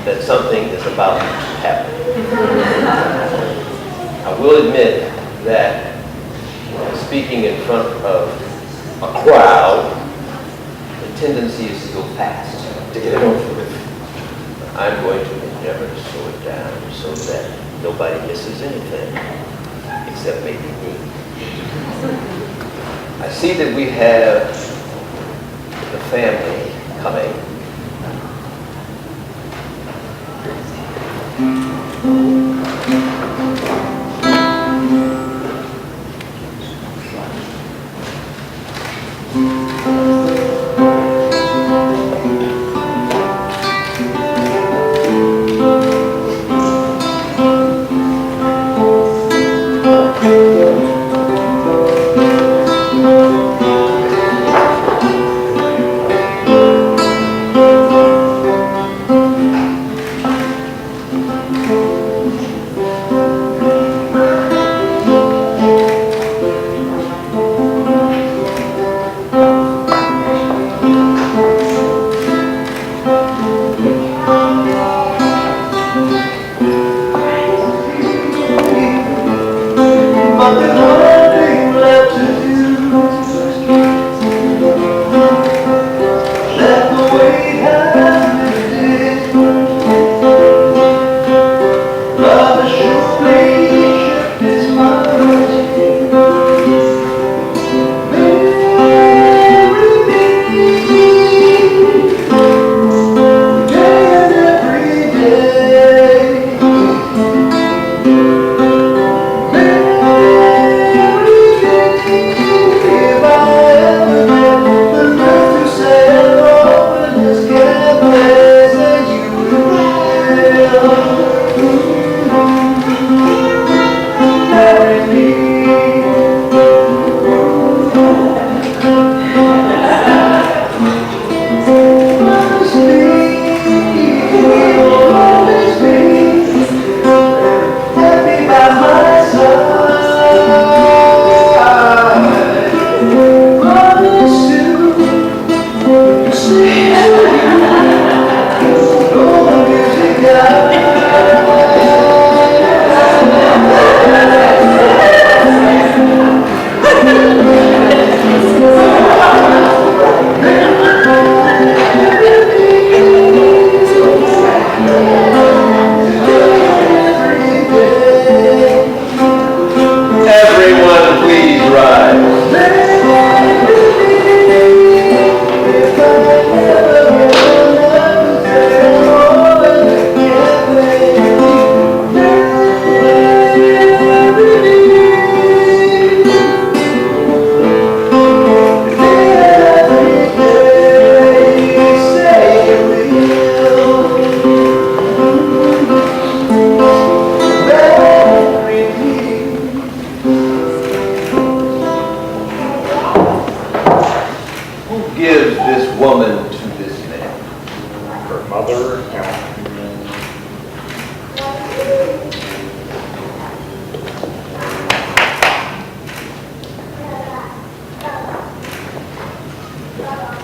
that something is about to happen. I will admit that speaking in front of a crowd, the tendency is to go fast, to get it over with. I'm going to endeavor to slow it down so that nobody misses anything, except maybe me. I see that we have the family coming.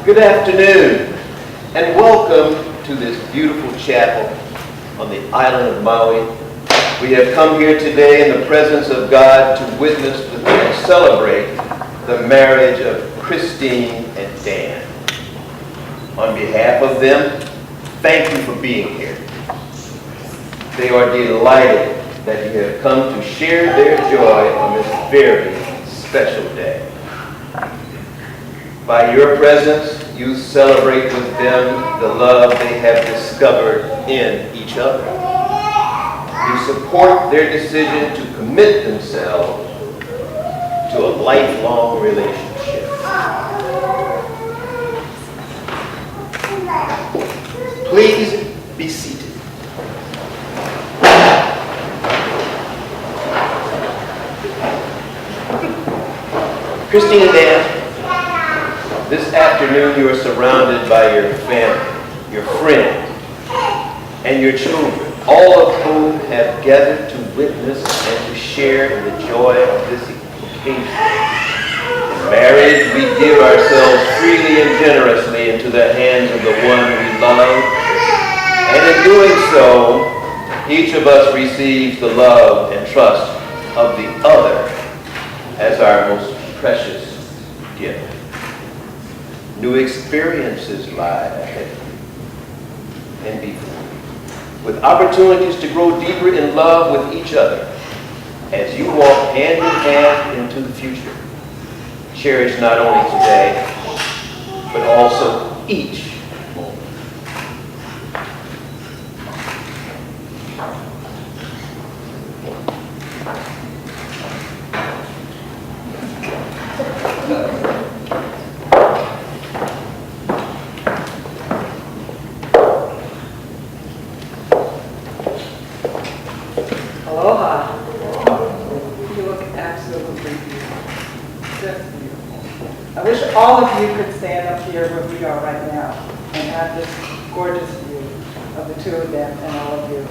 Good afternoon, and welcome to this beautiful chapel on the island of Maui. We have come here today in the presence of God to witness and celebrate the marriage of Christine and Dan. On behalf of them, thank you for being here. They are delighted that you have come to share their joy on this very special day. By your presence, you celebrate with them the love they have discovered in each other. You support their decision to commit themselves to a lifelong relationship. Please be seated. Christine and Dan, this afternoon you are surrounded by your family, your friends, and your children, all of whom have gathered to witness and to share in the joy of this occasion. In marriage, we give ourselves freely and generously into the hands of the one we love, and in doing so, so, each of us receives the love and trust of the other as our most precious gift. New experiences lie ahead and before, with opportunities to grow deeper in love with each other as you walk hand in hand into the future. Cherish not only today, but also each moment. Aloha. You look absolutely beautiful. Just beautiful. I wish all of you could stand up here where we are right now and have this gorgeous view of the two of them and all of you.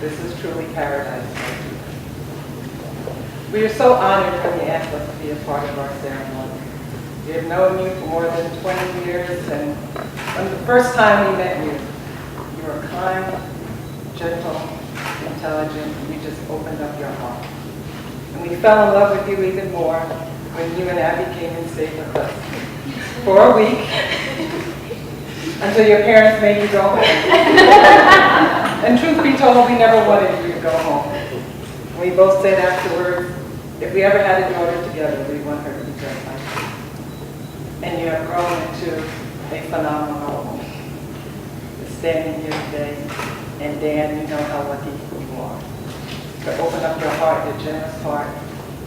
This is truly paradise. We are so honored for the Addland to be a part of our ceremony. We have known you for more than 20 years, and from the first time we met you, you were kind, gentle, intelligent, and you just opened up your heart. And we fell in love with you even more when you and Abby came and stayed with us for a week until your parents made you go home. And truth be told, we never wanted you to go home. We both said afterwards, if we ever had a daughter together, we want her to be just like you. And you have grown into a phenomenal woman. Standing here today, and Dan, you know how lucky you are to open up your heart, your generous heart,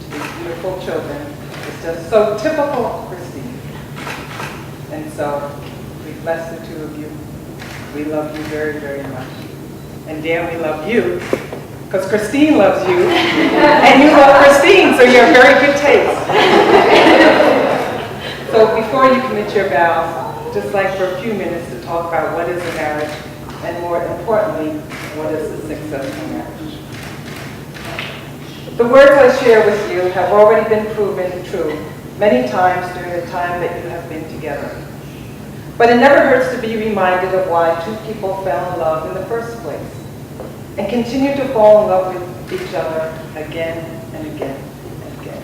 to these beautiful children. It's just so typical of Christine. And so, we bless the two of you. We love you very, very much. And Dan, we love you, because Christine loves you, and you love Christine, so you have very good taste. So before you commit your vows, just like for a few minutes to talk about what is a marriage, and more importantly, what is a successful marriage. The words I share with you have already been proven true many times during the time that you have been together. But it never hurts to be reminded of why two people fell in love in the first place, and continue to fall in love with each other again and again and again.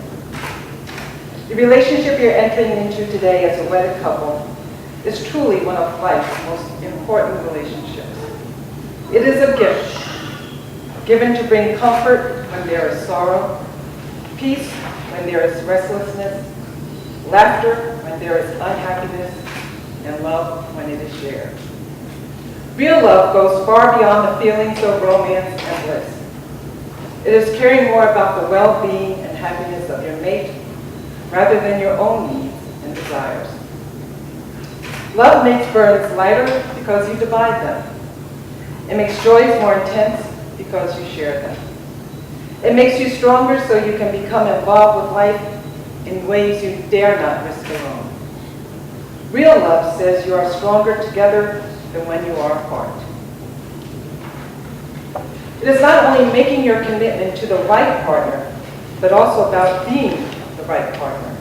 The relationship you're entering into today as a wedded couple is truly one of life's most important relationships. It is a gift given to bring comfort when there is sorrow, peace when there is restlessness, laughter when there is unhappiness, and love when it is shared. Real love goes far beyond the feelings of romance and bliss. It is caring more about the well-being and happiness of your mate rather than your own needs and desires. Love makes burdens lighter because you divide them. It makes joys more intense because you share them. It makes you stronger so you can become involved with life in ways you dare not risk alone. Real love says you are stronger together than when you are apart. It is not only making your commitment to the right partner, but also about being the right partner.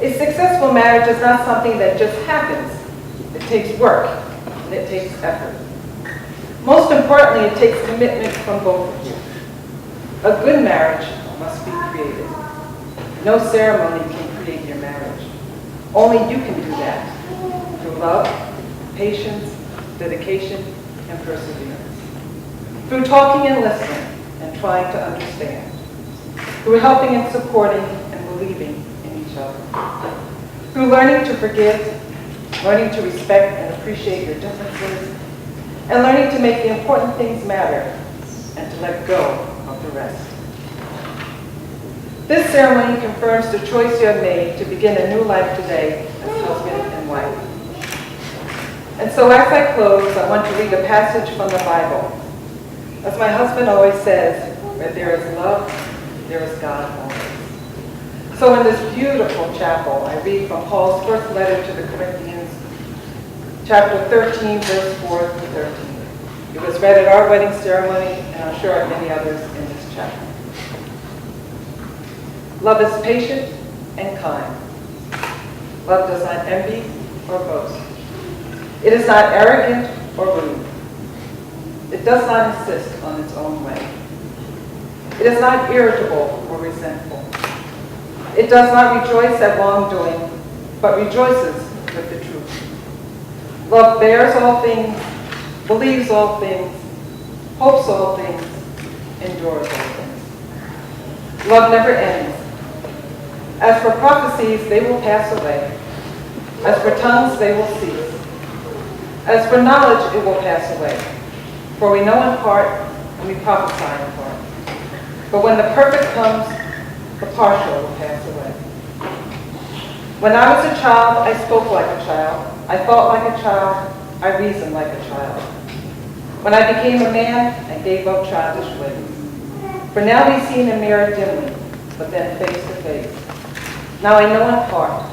A successful marriage is not something that just happens. It takes work and it takes effort. Most importantly, it takes commitment from both of you. A good marriage must be created. No ceremony can create your marriage. Only you can do that through love, patience, dedication, and perseverance. Through talking and listening and trying to understand. Through helping and supporting and believing in each other. Through learning to forgive, learning to respect and appreciate your differences, and learning to make the important things matter and to let go of the rest. This ceremony confirms the choice you have made to begin a new life today as husband and wife. And so as I close, I want to read a passage from the Bible. As my husband always says, where there is love, there is God always. So in this beautiful chapel, I read from Paul's first letter to the Corinthians, chapter 13, verse 4 through 13. It was read at our wedding ceremony, and I'm sure at many others in this chapel. Love is patient and kind. Love does not envy or boast. It is not arrogant or rude. It does not insist on its own way. It is not irritable or resentful. It does not rejoice at wrongdoing, but rejoices with the truth. Love bears all things, believes all things, hopes all things, endures all things. Love never ends. As for prophecies, they will pass away. As for tongues, they will cease. As for knowledge, it will pass away. For we know in part, and we prophesy in part. But when the perfect comes, the partial will pass away. When I was a child, I spoke like a child. I thought like a child. I reasoned like a child. When I became a man, I gave up childish ways. For now we see in a mirror dimly, but then face to face. Now I know in part,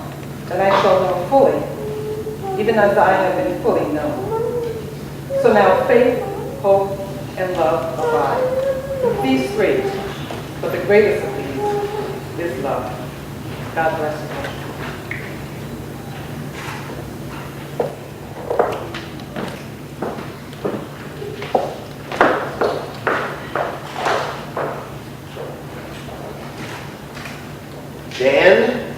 then I shall know fully, even as I have been fully known. So now faith, hope, and love abide. These three, but the greatest of these is love. God bless you. Dan,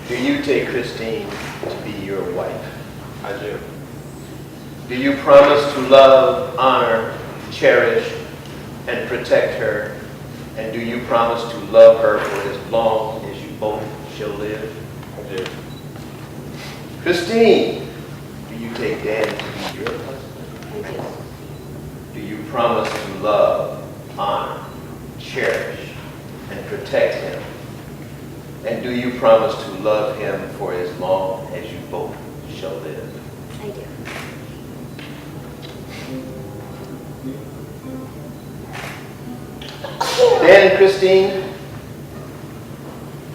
do you take Christine to be your wife? I do. Do you promise to love, honor, cherish, and protect her? And do you promise to love her for as long as you both shall live? I do. Christine, do you take Dan to be your husband? I do. Do you promise to love, honor, cherish, and protect him? And do you promise to love him for as long as you both shall live? I do. Dan and Christine,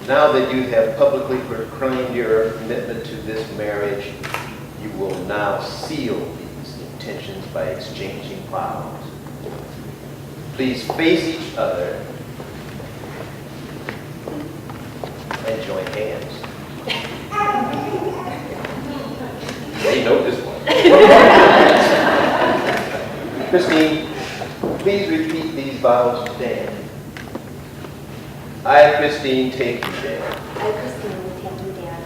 now that you have publicly proclaimed your commitment to this marriage, you will now seal these intentions by exchanging vows. Please face each other and join hands. They know this one. Christine, please repeat these vows to Dan. I, Christine, take you, Dan, I, Christine, take you, Dan,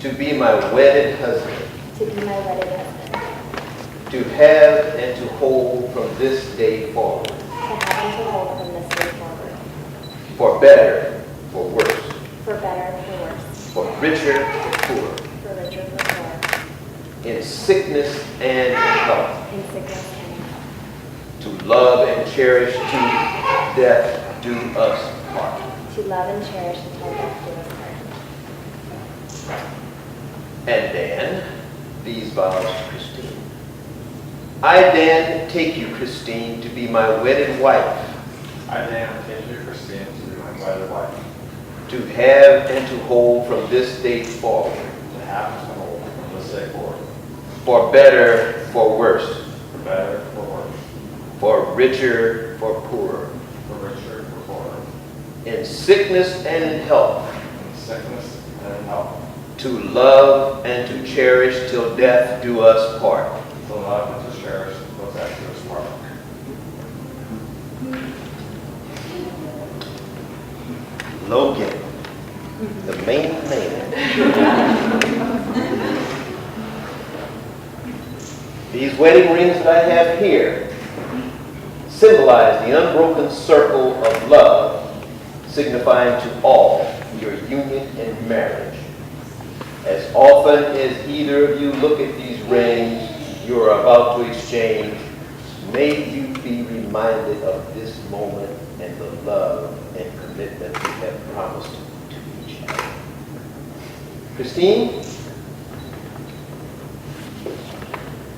to be my wedded husband, to be my wedded husband, to have and to hold from this day forward, to have and to hold from this day forward, for better, for worse, for better, for worse, for richer, for poorer, for richer, for poorer, in sickness and in health, in sickness and in health, to love and cherish to death do us part. to love and cherish until death do us part. And Dan, these vows to Christine. I, Dan, take you, Christine, to be my wedded wife, I, Dan, take you, Christine, to be my wedded wife, to have and to hold from this date forward, to have and to hold from this day forward, for better, for worse, for better, for worse, for richer, for poorer, for richer, for poorer, in sickness and in health, in sickness and in health, to love and to cherish till death do us part. to love and to cherish until death do us part. Logan, the main man. These wedding rings that I have here symbolize the unbroken circle of love, signifying to all your union in marriage. As often as either of you look at these rings you are about to exchange, may you be reminded of this moment and the love and commitment you have promised to each other. Christine,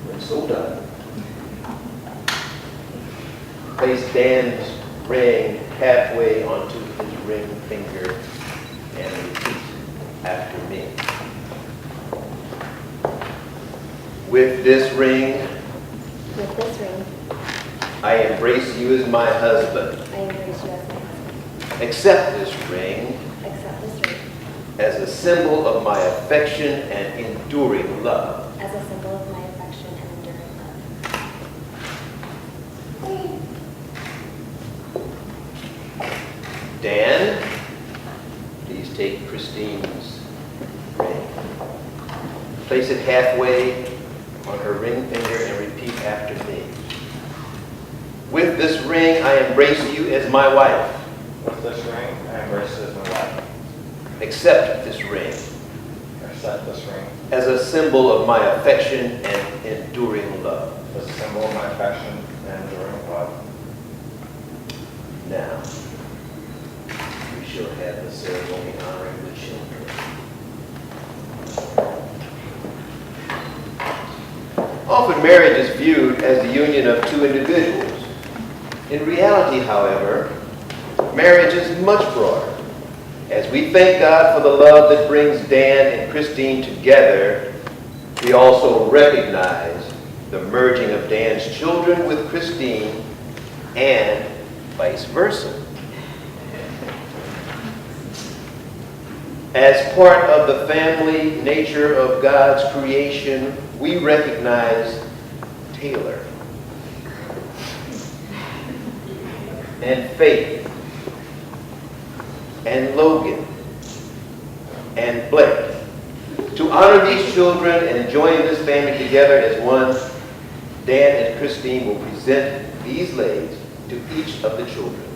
when so done, place Dan's ring halfway onto his ring finger and repeat after me. With this ring, With this ring, I embrace you as my husband. I embrace you as my husband. Accept this ring Accept this ring as a symbol of my affection and enduring love. as a symbol of my affection and enduring love. Christine's ring. Place it halfway on her ring finger and repeat after me. With this ring, I embrace you as my wife. With this ring, I embrace you as my wife. Accept this ring Accept this ring as a symbol of my affection and enduring love. as a symbol of my affection and enduring love. Now, we shall have the ceremony honoring the children. Often marriage is viewed as the union of two individuals. In reality, however, marriage is much broader. As we thank God for the love that brings Dan and Christine together, we also recognize the merging of Dan's children with Christine and vice versa. As part of the family nature of God's creation, we recognize Taylor and Faith and Logan and Blake. To honor these children and join this family together as one, Dan and Christine will present these leis to each of the children.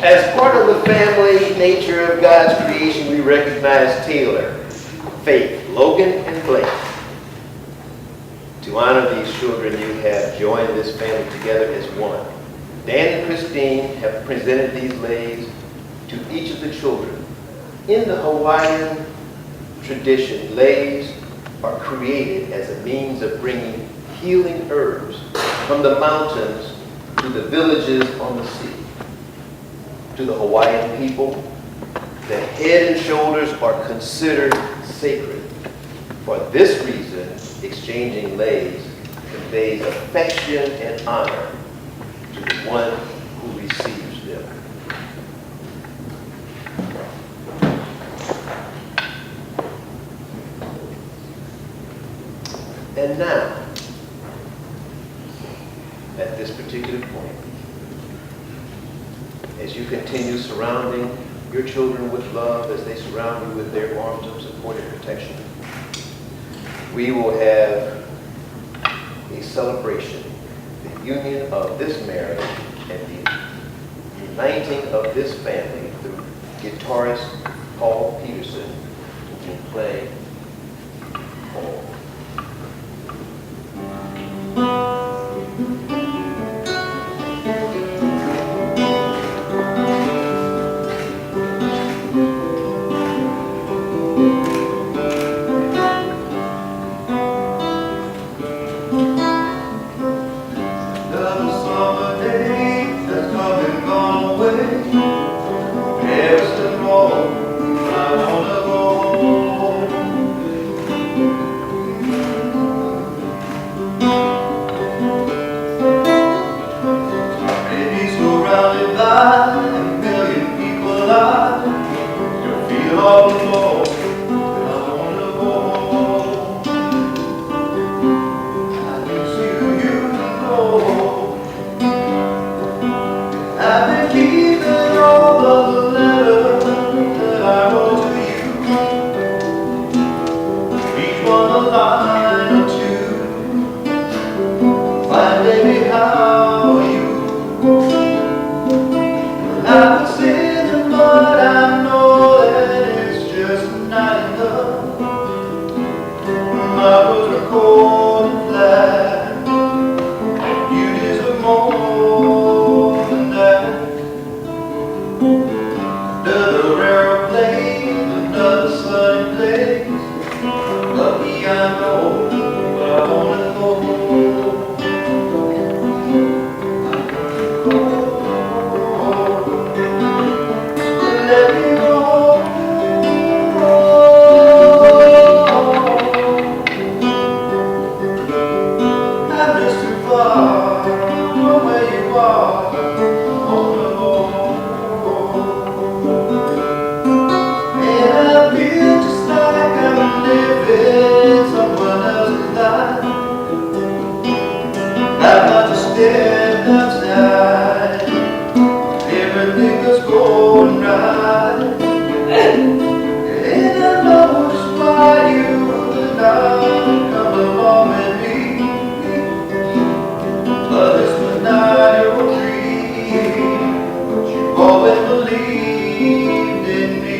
As part of the family nature of God's creation, we recognize Taylor, Faith, Logan, and Blake. To honor these children, you have joined this family together as one. Dan and Christine have presented these leis to each of the children. In the Hawaiian tradition, leis are created as a means of bringing healing herbs from the mountains to the villages on the sea. To the Hawaiian people, the head and shoulders are considered sacred. For this reason, exchanging leis conveys affection and honor to the one who receives them. And now, at this particular point, as you continue surrounding your children with love as they surround you with their arms of support and protection, we will have a celebration, the union of this marriage and the uniting of this family through guitarist Paul Peterson, who will play Paul. heart on the road. And I feel just like I'm living someone else's life. I've got to stand outside. Everything is going right. And I know just why you would not come along with me. But this was not your dream. You've always believed in me.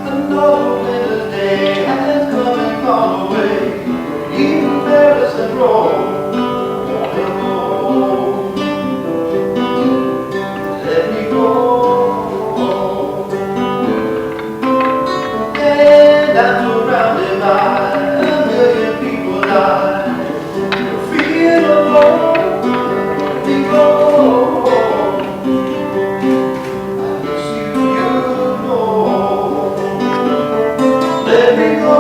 I know when the day has come and gone away. Even Paris and Rome won't let go. Let me go. And I'm surrounded by a million people. I feel alone. Let me go. I miss you, you know. Let me go.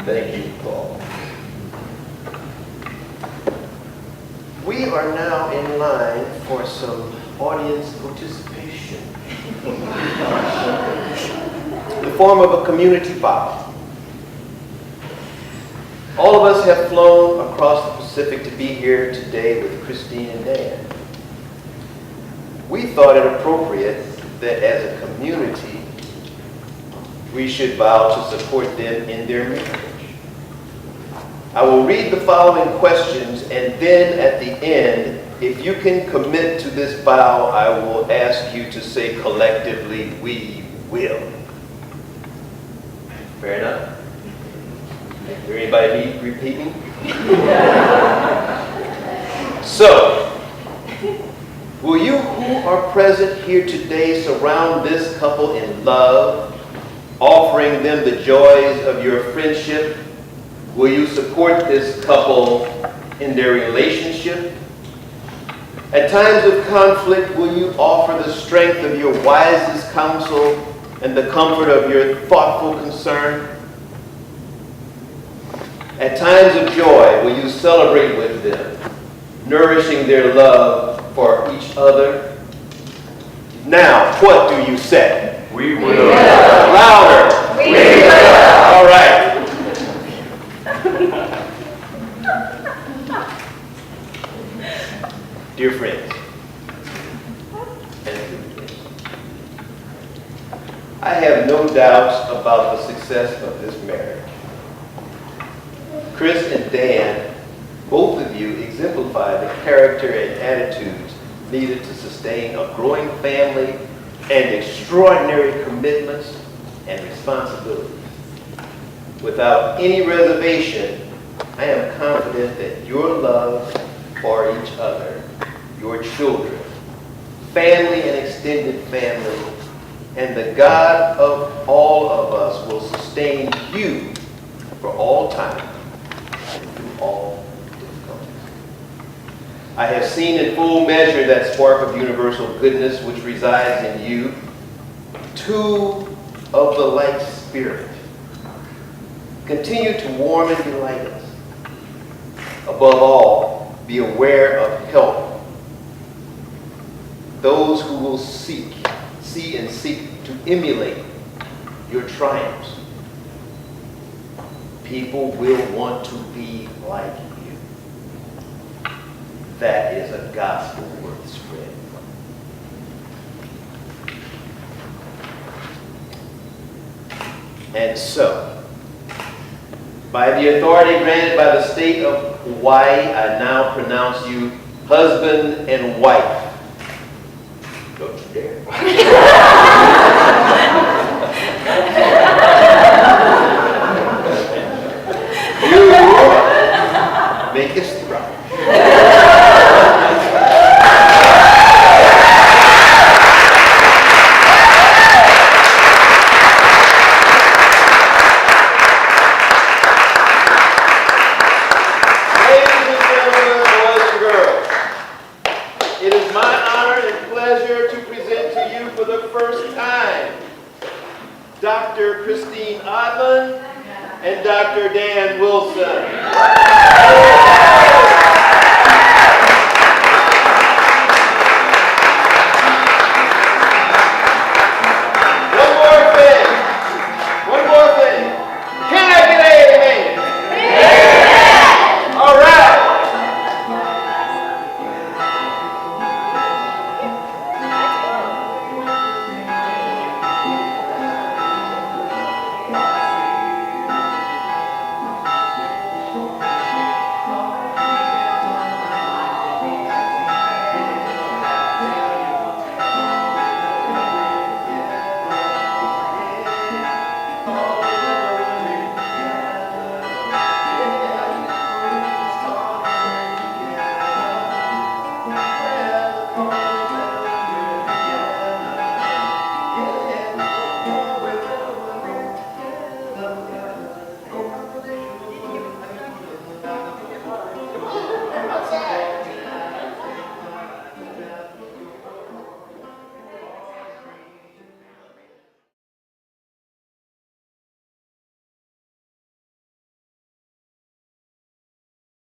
Thank you, Paul. We are now in line for some audience participation. In the form of a community vow. All of us have flown across the Pacific to be here today with Christine and Dan. We thought it appropriate that as a community, we should vow to support them in their marriage. I will read the following questions, and then at the end, if you can commit to this vow, I will ask you to say collectively, "We will." Fair enough? Is there anybody need repeating? So, will you who are present here today surround this couple in love, offering them the joys of your friendship? Will you support this couple in their relationship? At times of conflict, will you offer the strength of your wisest counsel and the comfort of your thoughtful concern? At times of joy, will you celebrate with them, nourishing their love for each other? Now, what do you say? We will. Louder. We will. All right. Dear friends, I have no doubts about the success of this marriage. Chris and Dan, both of you exemplify the character and attitudes needed to sustain a growing family and extraordinary commitments and responsibilities. Without any reservation, I am confident that your love for each other, your children, family and extended family, and the God of all of us will sustain you for all time and through all difficulties. I have seen in full measure that spark of universal goodness which resides in you, two of the like spirit. Continue to warm and delight us. Above all, be aware of help. Those who will see and seek to emulate your triumphs. People will want to be like you. That is a gospel worth spreading. And so, by the authority granted by the state of Hawaii, I now pronounce you husband and wife. Don't you dare. make history. Ladies and gentlemen, boys and girls, it is my honor and pleasure to present to you for the first time Dr. Christine Addland and Dr. Dan Wilson.